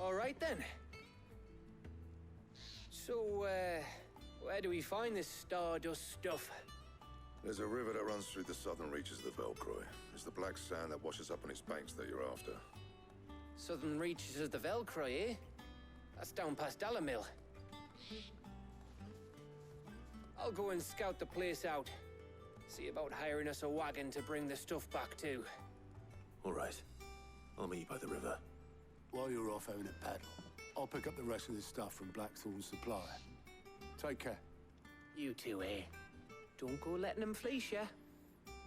All right then. So, where do we find this stardust stuff? There's a river that runs through the southern reaches of the Velcroy. It's the black sand that washes up on its banks that you're after. Southern reaches of the Velcroy, eh? That's down past Dalamil. I'll go and scout the place out. See about hiring us a wagon to bring the stuff back to. All right. I'll meet you by the river. While you're off having a paddle, I'll pick up the rest of this stuff from Blackthorn's supply. Take care. You two, eh? Don't go letting them fleece ya.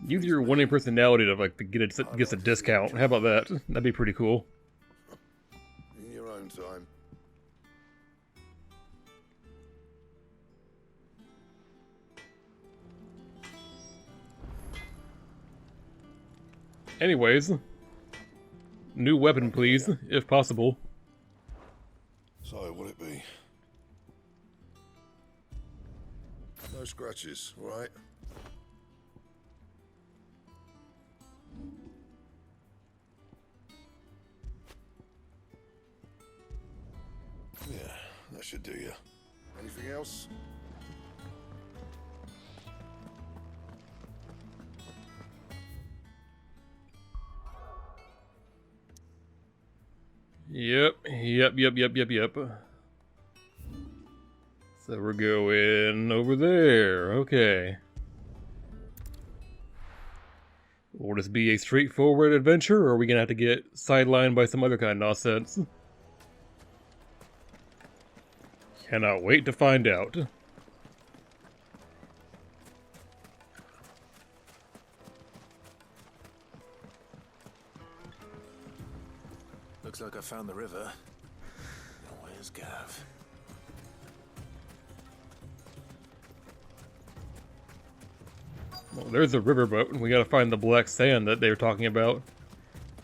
Use your winning personality to like to get a discount. How about that? That'd be pretty cool. In your own time. Anyways, new weapon, please, if possible. So, what'll it be? No scratches, right? Yeah, that should do you. Anything else? Yep. So we're going over there. Okay. Will this be a straightforward adventure, or are we gonna have to get sidelined by some other kind of nonsense? Cannot wait to find out. Looks like I found the river. Where's Gav? Well, there's a riverboat, and we gotta find the black sand that they were talking about.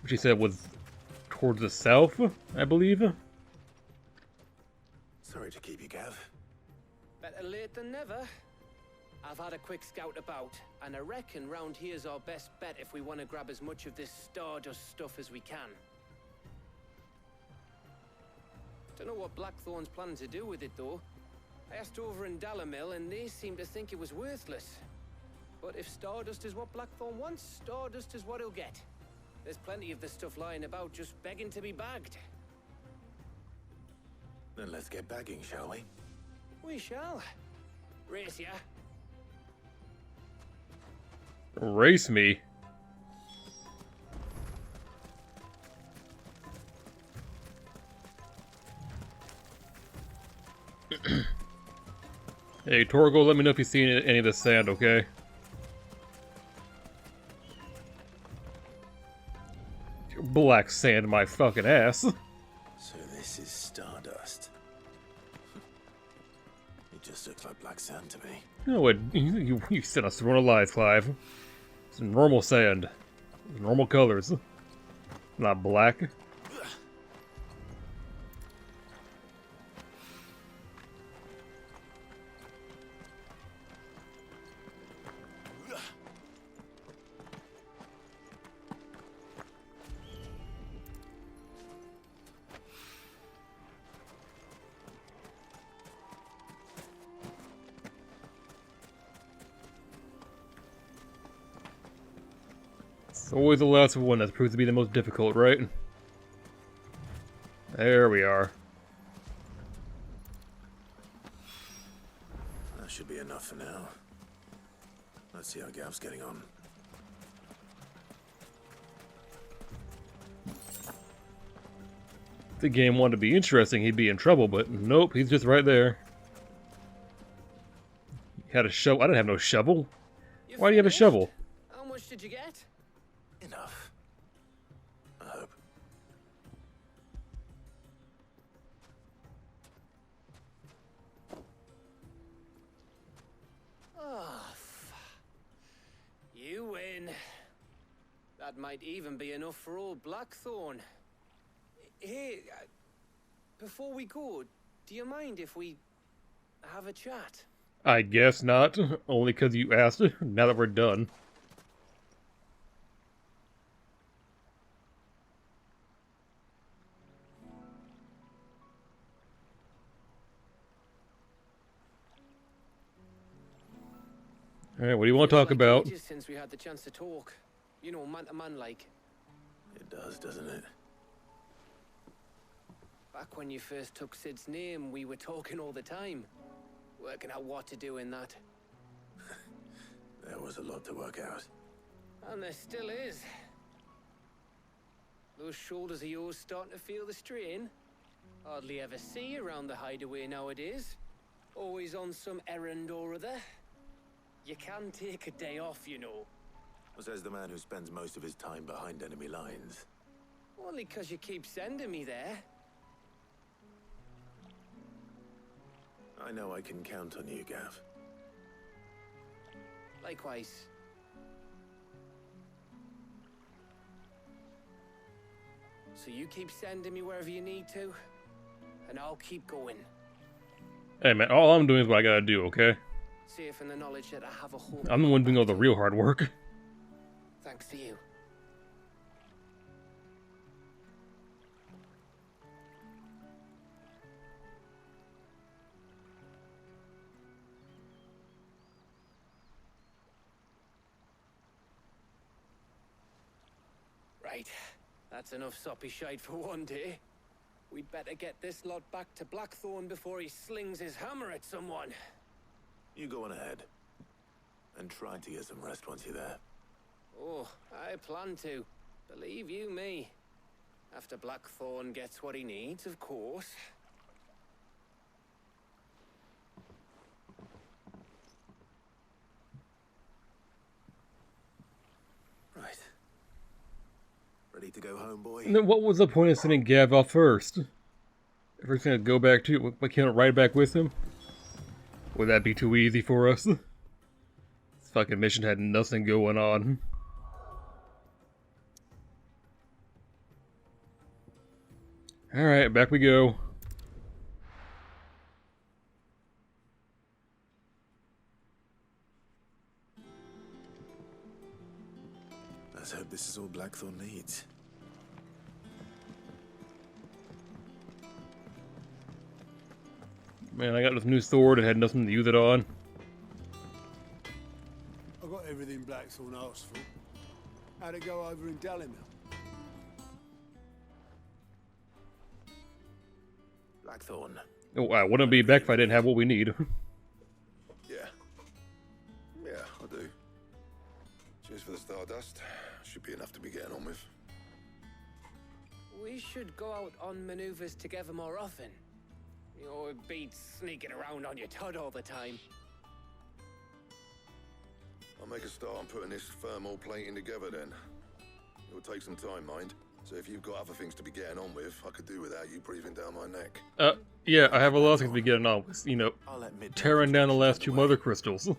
Which he said was towards the south, I believe. Sorry to keep you, Gav. Better late than never. I've had a quick scout about, and I reckon round here's our best bet if we want to grab as much of this stardust stuff as we can. Don't know what Blackthorn's planning to do with it, though. I asked over in Dalamil, and they seem to think it was worthless. But if stardust is what Blackthorn wants, stardust is what he'll get. There's plenty of the stuff lying about just begging to be bagged. Then let's get bagging, shall we? We shall. Race ya. Race me. Hey, Torgo, let me know if you've seen any of this sand, okay? Black sand, my fucking ass. So this is stardust. It just looks like black sand to me. No, you sent us to run alive, Clive. It's normal sand. Normal colors. Not black. It's always the last one that proves to be the most difficult, right? There we are. That should be enough for now. Let's see how Gav's getting on. If the game wanted to be interesting, he'd be in trouble, but nope, he's just right there. He had a shovel. I didn't have no shovel. Why do you have a shovel? How much did you get? Enough. I hope. Oh, you win. That might even be enough for old Blackthorn. Hey, before we go, do you mind if we have a chat? I guess not. Only because you asked. Now that we're done. Alright, what do you want to talk about? Ages since we had the chance to talk. You know, man to man like. It does, doesn't it? Back when you first took Sid's name, we were talking all the time. Working out what to do in that. There was a lot to work out. And there still is. Those shoulders of yours starting to feel the strain. Hardly ever see you around the hideaway nowadays. Always on some errand or other. You can take a day off, you know. Says the man who spends most of his time behind enemy lines. Only 'cause you keep sending me there. I know I can count on you, Gav. Likewise. So you keep sending me wherever you need to, and I'll keep going. Hey man, all I'm doing is what I gotta do, okay? Safe in the knowledge that I have a home. I'm the one doing all the real hard work. Thanks to you. Right. That's enough soppy shite for one day. We'd better get this lot back to Blackthorn before he slings his hammer at someone. You go on ahead. And try to get some rest once you're there. Oh, I plan to. Believe you me. After Blackthorn gets what he needs, of course. Right. Ready to go home, boy? And then what was the point of sending Gav off first? If we're gonna go back to, why can't I ride back with him? Would that be too easy for us? This fucking mission had nothing going on. Alright, back we go. Let's hope this is all Blackthorn needs. Man, I got this new sword and had nothing to use it on. I got everything Blackthorn asked for. How'd it go over in Dalimil? Blackthorn. Oh, I wouldn't be back if I didn't have what we need. Yeah. Yeah, I do. Cheers for the Stardust. Should be enough to be getting on with. We should go out on maneuvers together more often. You know, it beats sneaking around on your Todd all the time. I'll make a start on putting this thermal plating together then. It'll take some time, mind. So if you've got other things to be getting on with, I could do without you breathing down my neck. Yeah, I have a lot of things to be getting on with. You know, I'll let Mid tearing down the last two mother crystals.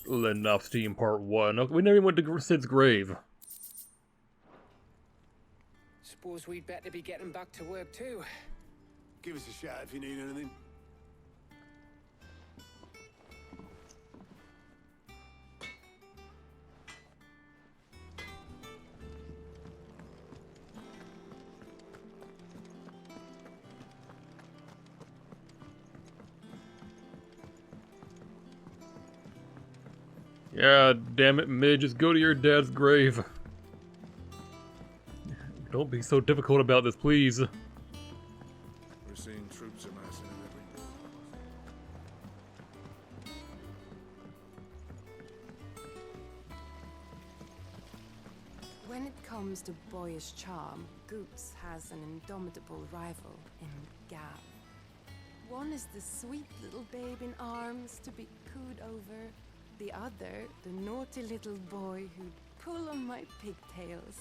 Letting off steam part 1. Okay, we never even went to Sid's grave. Suppose we'd better be getting back to work too. Give us a shout if you need anything. Yeah, damn it, Mid, just go to your dad's grave. Don't be so difficult about this, please. We're seeing troops amassing in every door. When it comes to boyish charm, Goops has an indomitable rival in Gav. One is the sweet little babe in arms to be cooed over. The other, the naughty little boy who'd pull on my pigtails.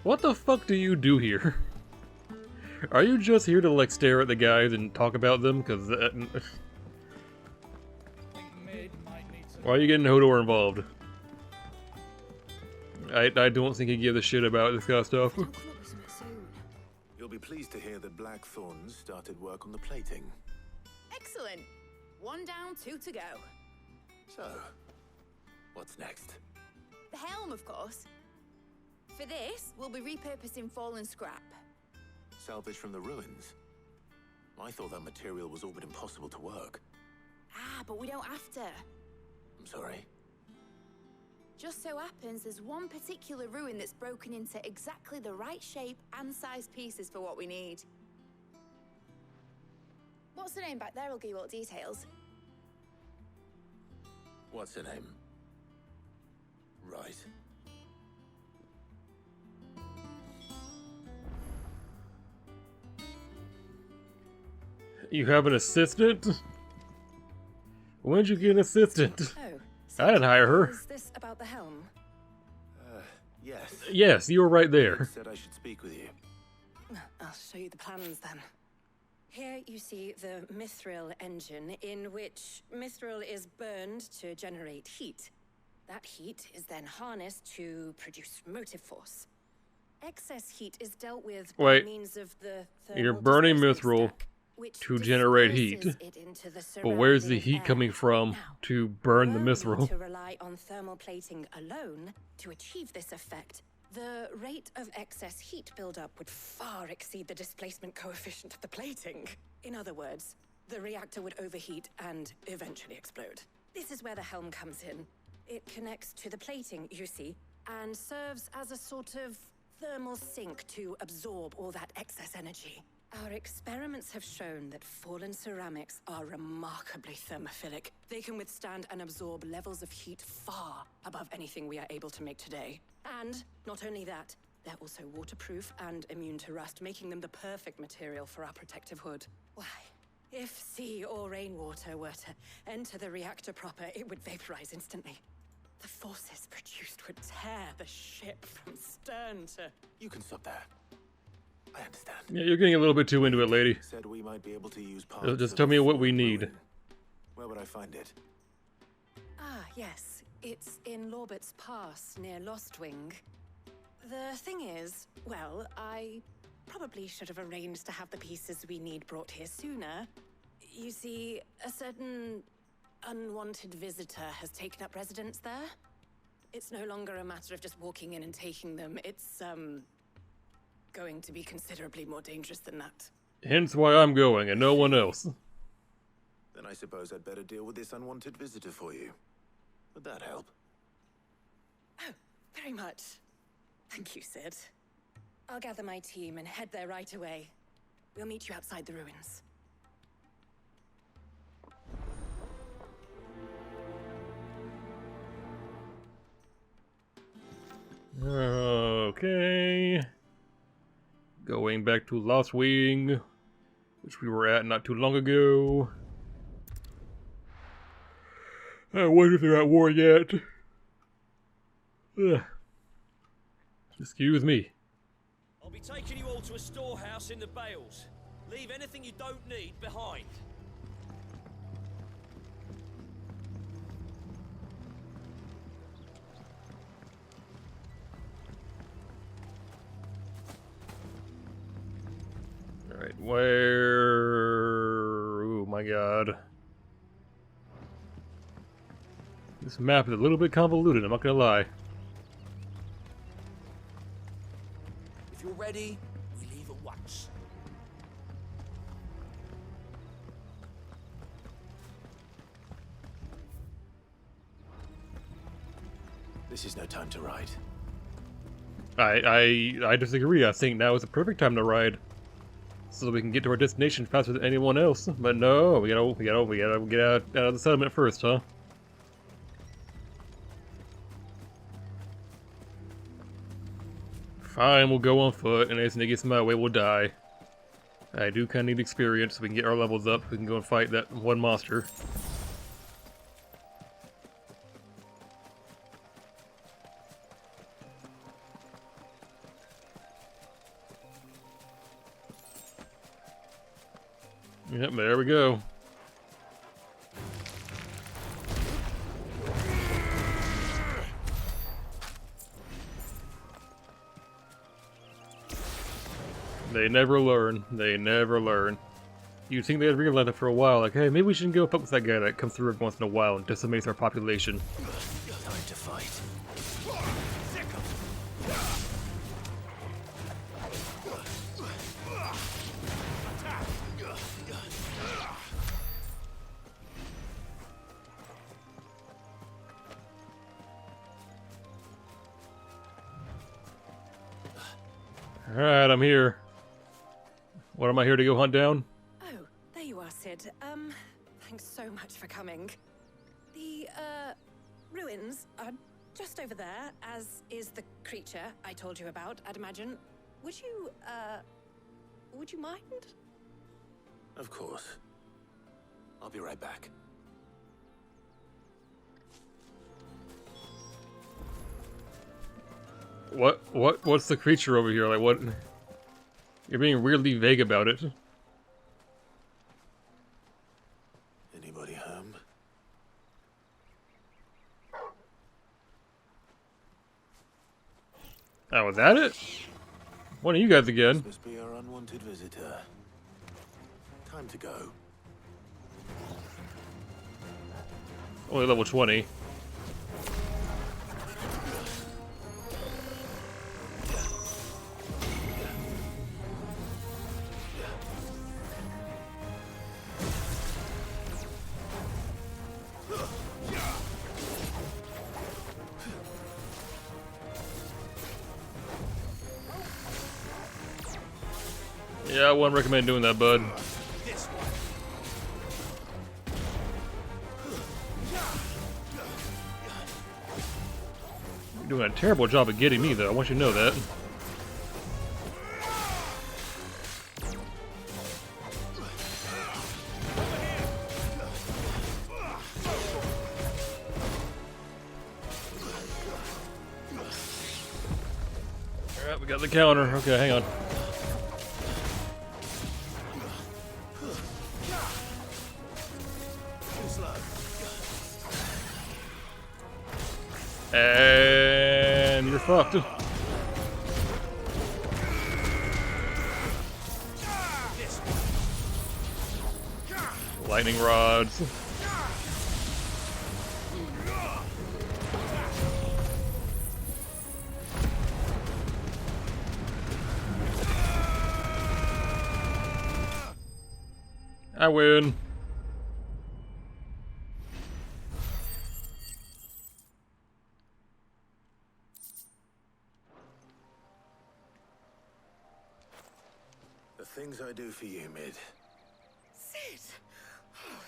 What the fuck do you do here? Are you just here to, like, stare at the guys and talk about them? Because why are you getting Hodor involved? I don't think he gives a shit about this kind of stuff. Don't come up with something soon. You'll be pleased to hear that Blackthorn started work on the plating. Excellent. 1 down, 2 to go. So, what's next? The helm, of course. For this, we'll be repurposing fallen scrap. Salvage from the ruins? I thought that material was all but impossible to work. Ah, but we don't have to. I'm sorry. Just so happens there's one particular ruin that's broken into exactly the right shape and size pieces for what we need. What's the name back there? I'll give you all the details. What's her name? Right. You have an assistant? When'd you get an assistant? Oh, I didn't hire her. is this about the helm? Yes. Yes, you were right He there. said I should speak with you. I'll show you the plans then. Here you see the mithril engine, in which mithril is burned to generate heat. That heat is then harnessed to produce motive force. Excess heat is dealt with by Wait. means of the You're thermal burning displacement mithril stack, which to generate disperses heat. it into the But where's the surrounding heat air. coming from Now, to burn the were we mithril? to rely on thermal plating alone to achieve this effect, the rate of excess heat buildup would far exceed the displacement coefficient of the plating. In other words, the reactor would overheat and eventually explode. This is where the helm comes in. It connects to the plating, you see, and serves as a sort of thermal sink to absorb all that excess energy. Our experiments have shown that fallen ceramics are remarkably thermophilic. They can withstand and absorb levels of heat far above anything we are able to make today. And not only that, they're also waterproof and immune to rust, making them the perfect material for our protective hood. Why, if sea or rainwater were to enter the reactor proper, it would vaporize instantly. The forces produced would tear the ship from stern to... You can stop there. I understand. Yeah, you're getting a little bit too into it, lady. Said we might be able to use parts. Just of tell the me what we fallen need. ruin. Where would I find it? Ah, yes. It's in Lorbert's Pass, near Lostwing. The thing is, well, I probably should have arranged to have the pieces we need brought here sooner. You see, a certain unwanted visitor has taken up residence there. It's no longer a matter of just walking in and taking them. It's, going to be considerably more dangerous than that. Hence why I'm going and no one else. Then I suppose I'd better deal with this unwanted visitor for you. Would that help? Oh, very much. Thank you, Sid. I'll gather my team and head there right away. We'll meet you outside the ruins. Okay. Going back to Lost Wing, which we were at not too long ago. I wonder if they're at war yet. Ugh. Excuse me. I'll be taking you all to a storehouse in the Bales. Leave anything you don't need behind. Alright, where... Oh my god. This map is a little bit convoluted, I'm not gonna lie. If you're ready, we leave at once. This is no time to ride. I disagree. I think now is the perfect time to ride, so that we can get to our destination faster than anyone else. But no, we gotta get out of the settlement first, huh? Fine, we'll go on foot, and as it gets in my way, we'll die. I do kind of need experience, so we can get our levels up. We can go and fight that one monster. Yep, there we go. They never learn. They never learn. You'd think they'd realize it for a while, like, hey, maybe we shouldn't go fuck with that guy that comes through every once in a while and decimates our population. Time to fight. Alright, I'm here. What am I here to go hunt down? Oh, there you are, Sid. Thanks so much for coming. The, ruins are just over there, as is the creature I told you about, I'd imagine. Would you mind? Of course. I'll be right back. What's the creature over here? Like, what? You're being weirdly vague about it. Anybody home? Oh, was that it? One of you guys again. This must be our unwanted visitor. Time to go. Only level 20. Yeah, I wouldn't recommend doing that, bud. You're doing a terrible job of getting me, though. I want you to know that. Alright, we got the counter. Okay, hang on. And you're fucked. Lightning rods. I win. The things I do for you, Mid. Sid! Oh,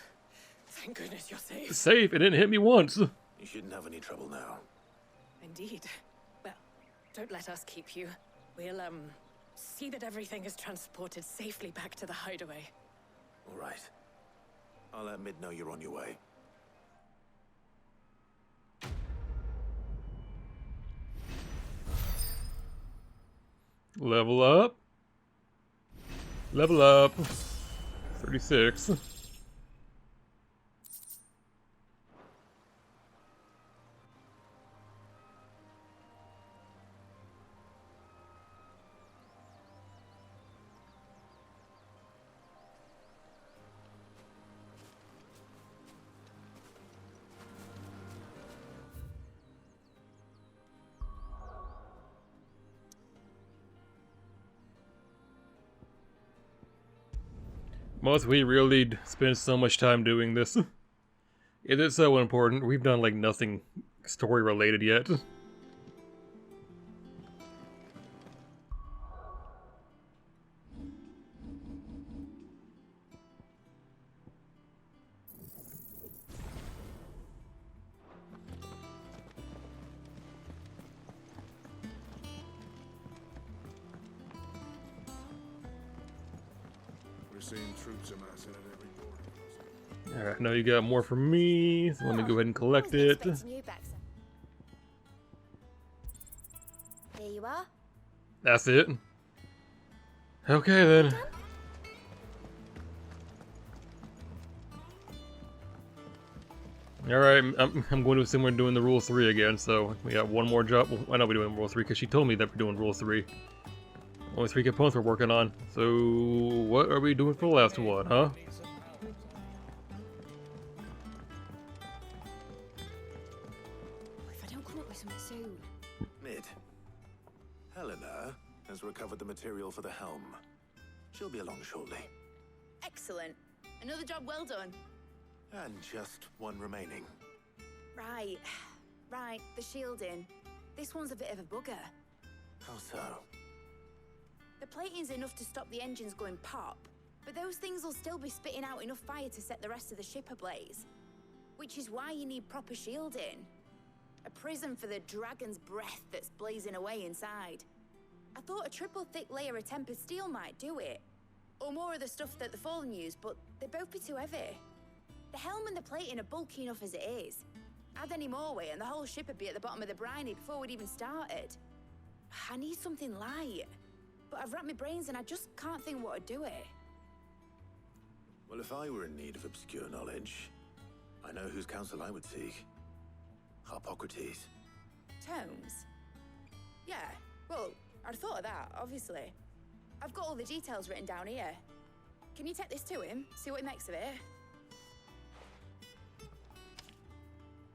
thank goodness you're safe. Safe. It didn't hit me once. You shouldn't have any trouble now. Indeed. Well, don't let us keep you. We'll, see that everything is transported safely back to the hideaway. All right. I'll let Mid know you're on your way. Level up. Level up. 36. Must we really spend so much time doing this? It is so important. We've done like nothing story related yet. We're seeing troops amassing at every border. Alright, now you got more for me, so let me go ahead and collect it. Here you are. That's it. Okay then. Alright, I'm going to assume we're doing the Rule 3 again, so we got one more job. Well, why not we doing Rule 3? Because she told me that we're doing Rule 3. Only 3 components we're working on. So, what are we doing for the last one, huh? If I don't come up with something soon. Mid. Helena has recovered the material for the helm. She'll be along shortly. Excellent. Another job well done. And just one remaining. Right. Right, the shielding. This one's a bit of a bugger. How so? The plating's enough to stop the engines going pop, but those things will still be spitting out enough fire to set the rest of the ship ablaze. Which is why you need proper shielding. A prison for the dragon's breath that's blazing away inside. I thought a triple thick layer of tempered steel might do it. Or more of the stuff that the Fallen use, but they'd both be too heavy. The helm and the plating are bulky enough as it is. Add any more weight and the whole ship would be at the bottom of the briny before we'd even started. I need something light. But I've racked my brains and I just can't think what would do it. Well, if I were in need of obscure knowledge, I know whose counsel I would seek. Harpocrates. Tomes? Yeah, well, I'd thought of that, obviously. I've got all the details written down here. Can you take this to him, see what he makes of it?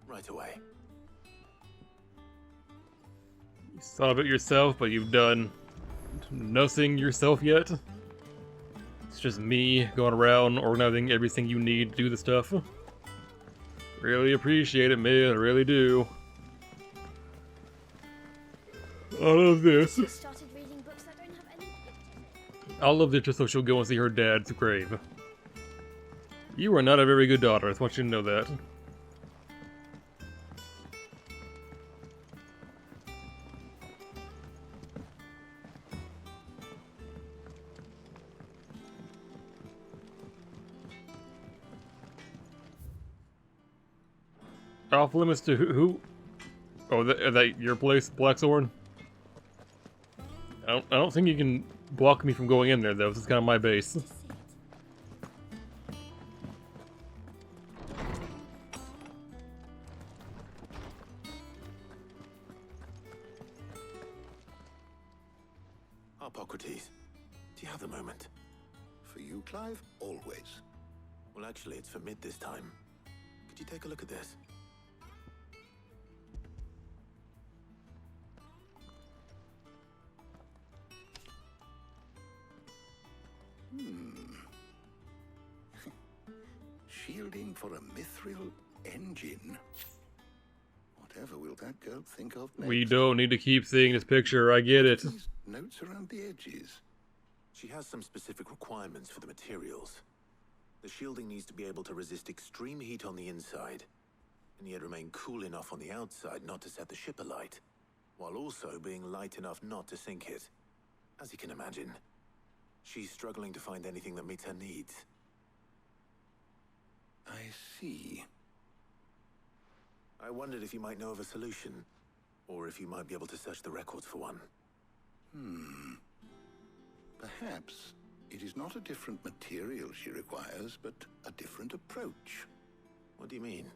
Right away. You thought of it yourself, but you've done nothing yourself yet. It's just me going around organizing everything you need to do the stuff. Really appreciate it, man. I really do. I love this. Started reading books that don't have any pictures. I love this just so she'll go and see her dad's grave. You are not a very good daughter. I just want you to know that. Off limits to who? Oh, is that your place, Blackthorn? I don't think you can block me from going in there, though. This is kind of my base. Harpocrates, do you have a moment? For you, Clive? Always. Well, actually, it's for mid this time. Could you take a look at this? Shielding for a mithril engine. Whatever will that girl think of next? We don't need to keep seeing this picture. I get it. These notes around the edges. She has some specific requirements for the materials. The shielding needs to be able to resist extreme heat on the inside, and yet remain cool enough on the outside not to set the ship alight, while also being light enough not to sink it. As you can imagine, she's struggling to find anything that meets her needs. I see. I wondered if you might know of a solution, or if you might be able to search the records for one. Perhaps it is not a different material she requires, but a different approach. What do you mean?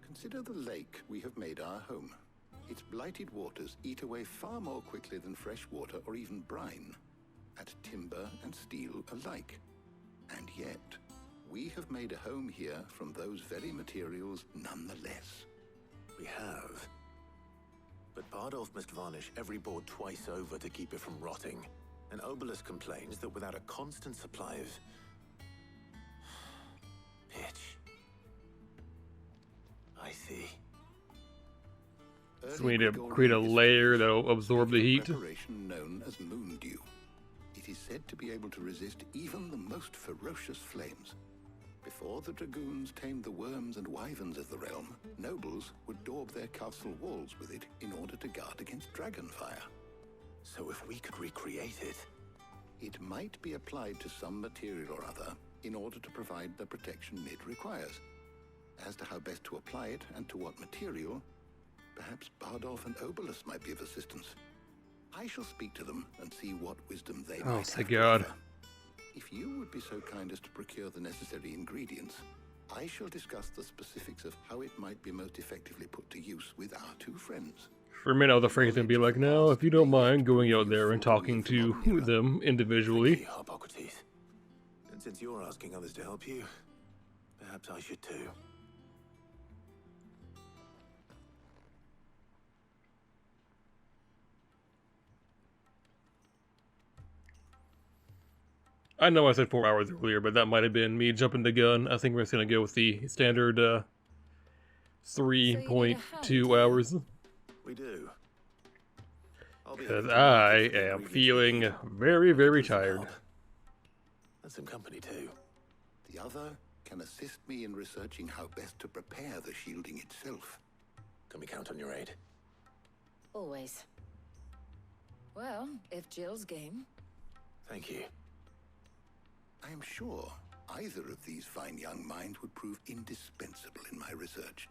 Consider the lake we have made our home. Its blighted waters eat away far more quickly than fresh water or even brine, at timber and steel alike. And yet, we have made a home here from those very materials nonetheless. We have. But Bardolph must varnish every board twice over to keep it from rotting. And Obelisk complains that without a constant supply of pitch. I see. So we need to create a layer that'll absorb the heat. Preparation known as moon dew. It is said to be able to resist even the most ferocious flames. Before the dragoons tamed the worms and wyverns of the realm, nobles would daub their castle walls with it in order to guard against dragonfire. So if we could recreate it... It might be applied to some material or other in order to provide the protection it requires. As to how best to apply it and to what material, perhaps Bardolph and Obelisk might be of assistance. I shall speak to them and see what wisdom they might have to offer. If you would be so kind as to procure the necessary ingredients, I shall discuss the specifics of how it might be most effectively put to use with our two friends. For a minute, I was afraid they'd be like, no, if you don't mind going out there and talking to them individually. Harpocrates. And since you're asking others to help you, perhaps I should too. I know I said 4 hours earlier, but that might have been me jumping the gun. I think we're just going to go with the standard 3.2 hours. We do. Because I am feeling very, very tired. And some company too. The other can assist me in researching how best to prepare the shielding itself. Can we count on your aid? Always. Well, if Jill's game. Thank you. I am sure either of these fine young minds would prove indispensable in my research.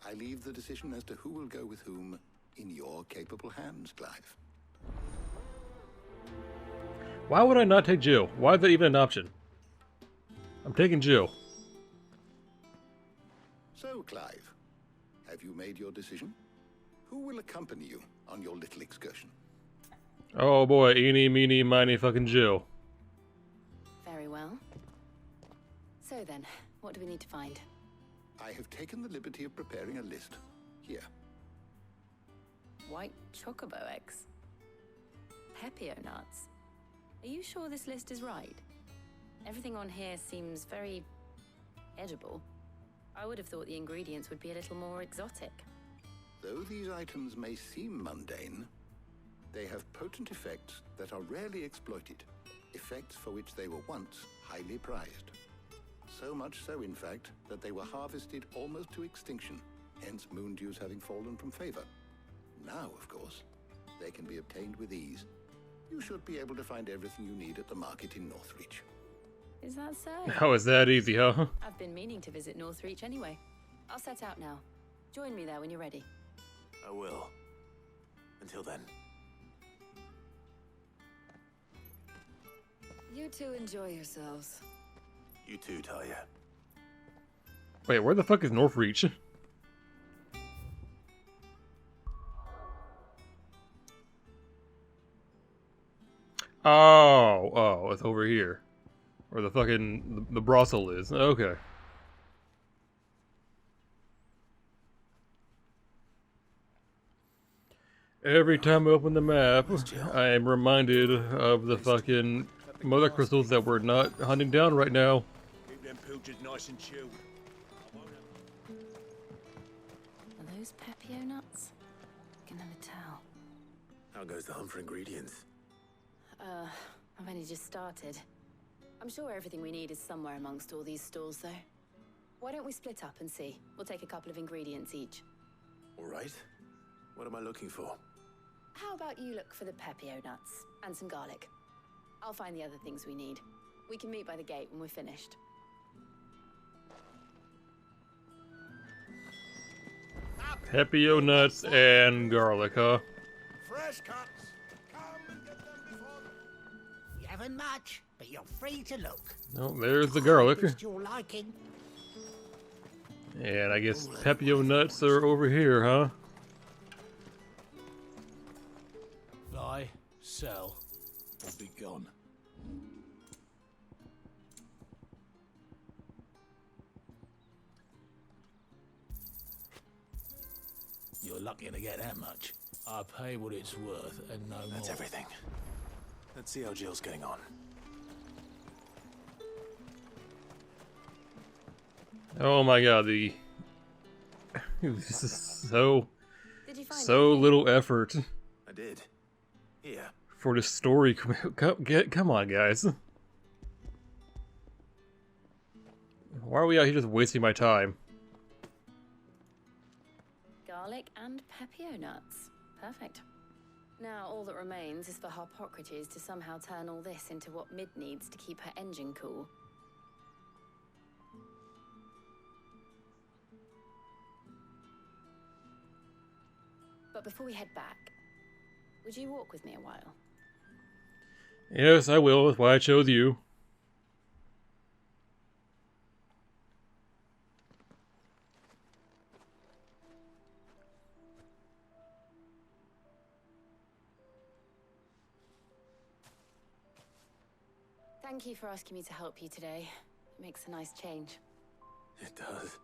I leave the decision as to who will go with whom in your capable hands, Clive. Why would I not take Jill? Why is that even an option? I'm taking Jill. So, Clive, have you made your decision? Who will accompany you on your little excursion? Oh boy, eeny, meeny, miny, fucking Jill. Very well. So then, what do we need to find? I have taken the liberty of preparing a list. Here. White chocobo eggs. Pepio nuts. Are you sure this list is right? Everything on here seems very edible. I would have thought the ingredients would be a little more exotic. Though these items may seem mundane, they have potent effects that are rarely exploited, effects for which they were once highly prized. So much so, in fact, that they were harvested almost to extinction, hence moon dews having fallen from favor. Now, of course, they can be obtained with ease. You should be able to find everything you need at the market in Northreach. Is that so? How is that easy, huh? I've been meaning to visit Northreach anyway. I'll set out now. Join me there when you're ready. I will. Until then. You two enjoy yourselves. You too, Talia. Wait, where the fuck is Northreach? Oh, it's over here. Where the fucking, the brothel is. Okay. Every time I open the map, I am reminded of the fucking mother crystals that we're not hunting down right now. Keep them pilchards nice and chilled. Are those Pepio nuts? I can never tell. How goes the hunt for ingredients? I've only just started. I'm sure everything we need is somewhere amongst all these stalls, though. Why don't we split up and see? We'll take a couple of ingredients each. All right. What am I looking for? How about you look for the Pepio nuts and some garlic? I'll find the other things we need. We can meet by the gate when we're finished. Pepio nuts and garlic, huh? Fresh cuts. Come and get them before You haven't much, but you're free to look. Oh, there's the garlic. It's your liking. And I guess Pepio nuts are over here, huh? Buy, sell, or be gone. You're lucky to get that much. I pay what it's worth and no more. That's everything. Let's see how Jill's getting on. Oh my god, the... This is so... Did you find So anything? little effort I did. Here. for this story. Come on, guys. Why are we out here just wasting my time? Garlic and Pepio nuts. Perfect. Now all that remains is for Harpocrates to somehow turn all this into what Mid needs to keep her engine cool. But before we head back, would you walk with me a while? Yes, I will. That's why I chose you. Thank you for asking me to help you today. It makes a nice change. It does.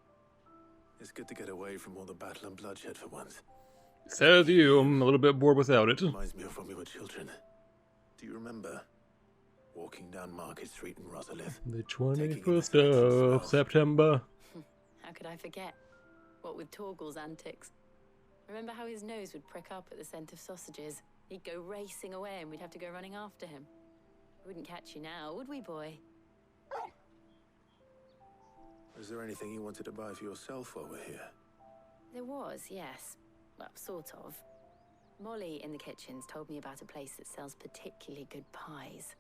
It's good to get away from all the battle and bloodshed for once. Says you. I'm a little bit bored without it. Reminds me of when we were children. Do you remember walking down Market Street in Rosalith? The 21st of September. How could I forget? What with Torgal's antics? Remember how his nose would prick up at the scent of sausages? He'd go racing away and we'd have to go running after him. We wouldn't catch you now, would we, boy? Is there anything you wanted to buy for yourself while we're here? There was, yes. Well, sort of. Molly in the kitchens told me about a place that sells particularly good pies.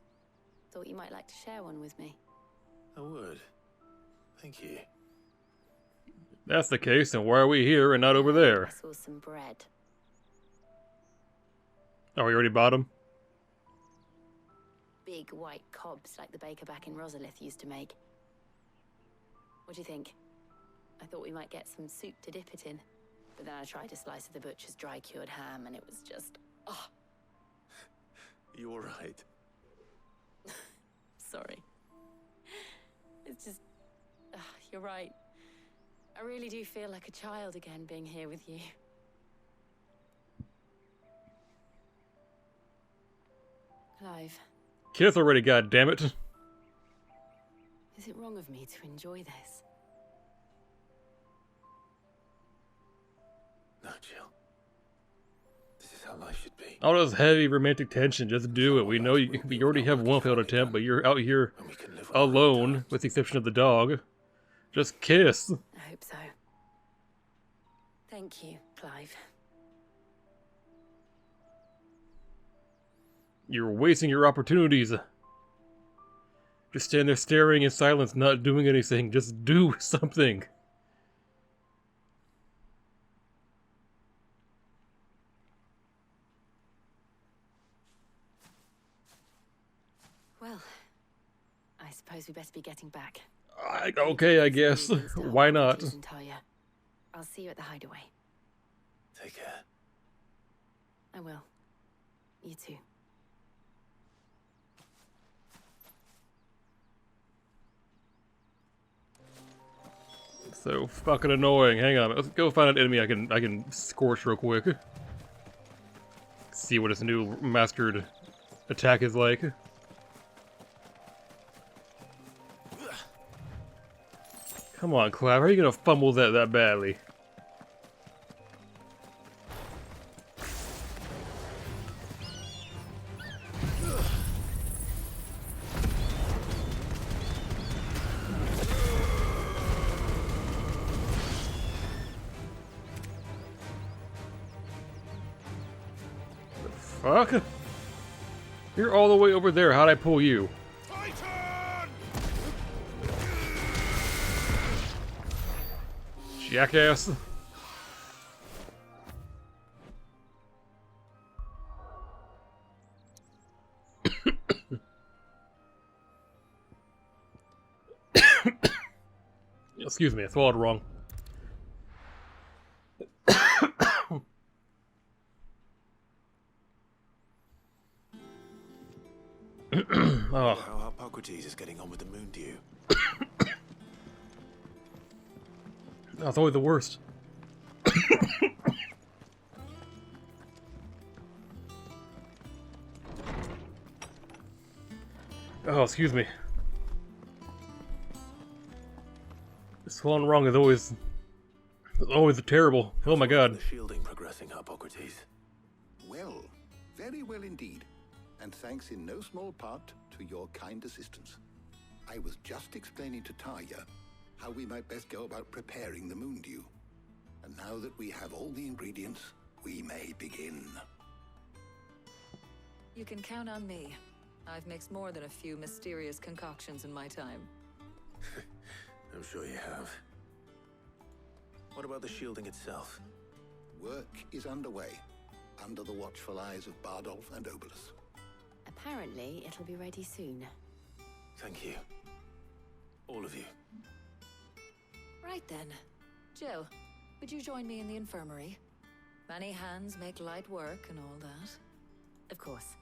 Thought you might like to share one with me. I would. Thank you. That's the case, and why are we here and not over there? I saw some bread. Oh, we already bought them? Big white cobs like the baker back in Rosalith used to make. What do you think? I thought we might get some soup to dip it in. But then I tried a slice of the butcher's dry-cured ham, and it was just... oh. You all right? Sorry. It's just... you're right. I really do feel like a child again being here with you. Clive. Kiss already, goddammit. Is it wrong of me to enjoy this? No, Jill. This is how life should be. All this heavy romantic tension, just do it. We know you already have one failed attempt, but you're out here alone, with the exception of the dog. Just kiss. I hope so. Thank you, Clive. You're wasting your opportunities. Just stand there staring in silence, not doing anything. Just do something. Well, I suppose we best be getting back. Okay, I guess. Why not? I'll see you at the hideaway. Take care. I will. You too. So fucking annoying. Hang on, let's go find an enemy I can scorch real quick. See what his new mastered attack is like. Come on, Clive, how are you gonna fumble that badly? Fuck? You're all the way over there. How'd I pull you? Jackass. Excuse me, I swallowed wrong. Oh. How Hippocrates is getting on with the moon dew. That's always the worst. Oh, excuse me. Swallowing wrong is always terrible. Oh my god. The shielding progressing, Hippocrates. Well, very well indeed. And thanks in no small part to your kind assistance. I was just explaining to Tarja how we might best go about preparing the moon dew. And now that we have all the ingredients, we may begin. You can count on me. I've mixed more than a few mysterious concoctions in my time. I'm sure you have. What about the shielding itself? Work is underway, under the watchful eyes of Bardolph and Obolus. Apparently, it'll be ready soon. Thank you. All of you. Right then. Jill, would you join me in the infirmary? Many hands make light work and all that. Of course.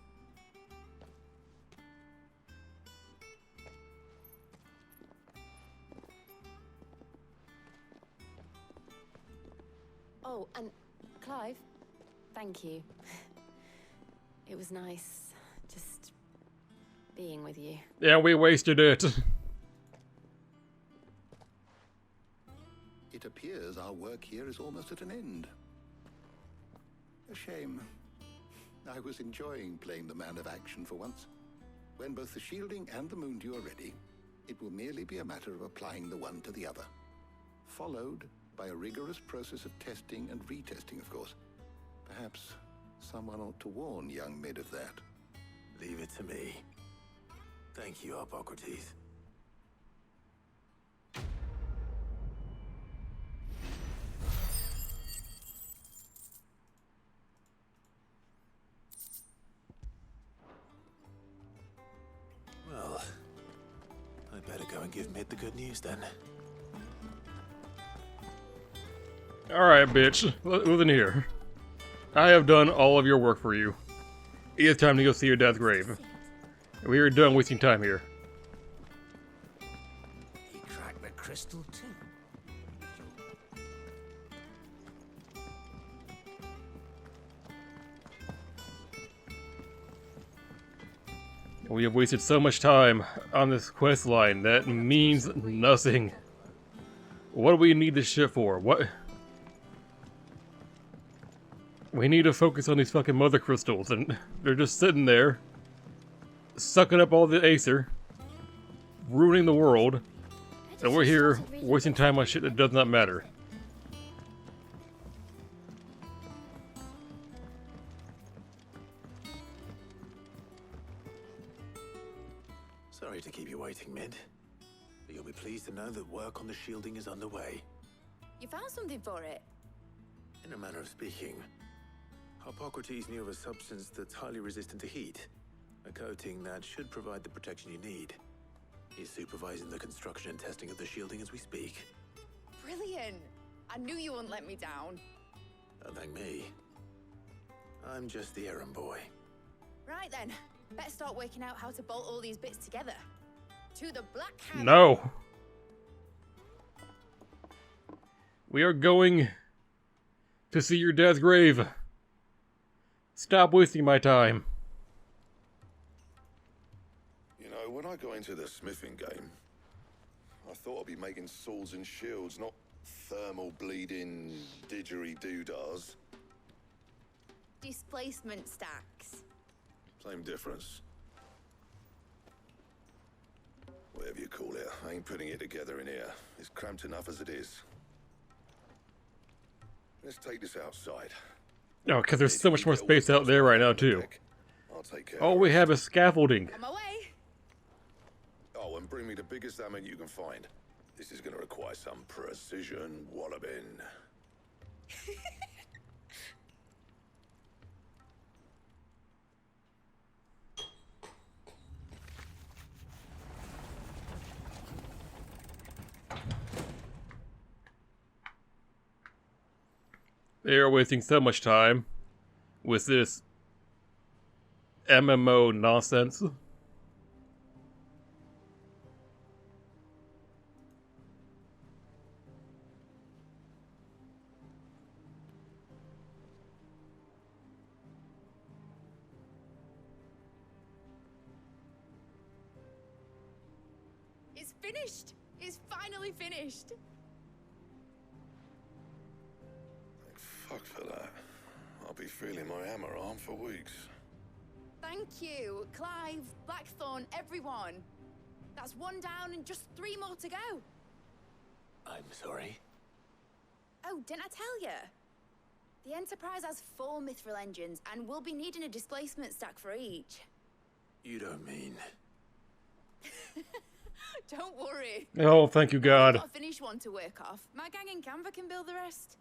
Oh, and Clive, thank you. It was nice just being with you. Yeah, we wasted it. It appears our work here is almost at an end. shame. I was enjoying playing the man of action for once. When both the shielding and the moon dew are ready, it will merely be a matter of applying the one to the other. Followed by a rigorous process of testing and retesting, of course. Perhaps someone ought to warn young Mid of that. Leave it to me. Thank you, Hippocrates. Well, I'd better go and give Mid the good news then. Alright, bitch. Listen here. I have done all of your work for you. It is time to go see your dad's grave. We are done wasting time here. He cracked the crystal too. We have wasted so much time on this quest line that means nothing. What do we need this shit for? What? We need to focus on these fucking mother crystals, and they're just sitting there, sucking up all the Acer, ruining the world, and we're here wasting time on shit that does not matter. Sorry to keep you waiting, Mid. But you'll be pleased to know that work on the shielding is underway. You found something for it? In a manner of speaking, Hippocrates knew of a substance that's highly resistant to heat, a coating that should provide the protection you need. He's supervising the construction and testing of the shielding as we speak. Brilliant! I knew you wouldn't let me down. Don't thank me. I'm just the errand boy. Right then, better start working out how to bolt all these bits together. To the Black Hand. No! We are going to see your dad's grave. Stop wasting my time. You know, when I got into the smithing game, I thought I'd be making swords and shields, not thermal bleeding didgeridoo-dahs. Displacement stacks. Same difference. Whatever you call it, I ain't putting it together in here. It's cramped enough as it is. Let's take this outside. No, because there's so much more space out there right now, too. I'll take care All we have is scaffolding. On my way. Oh, and bring me the biggest hammer you can find. This is going to require some precision walloping. They are wasting so much time with this MMO nonsense. It's finished! It's finally finished! Fuck for that. I'll be feeling my hammer arm for weeks. Thank you, Clive, Blackthorn, everyone. That's one down and just 3 more to go. I'm sorry. Oh, didn't I tell you? The Enterprise has 4 mithril engines, and we'll be needing a displacement stack for each. You don't mean... Don't worry. Oh, thank you, God. I've got a finished one to work off. My gang in Canva can build the rest.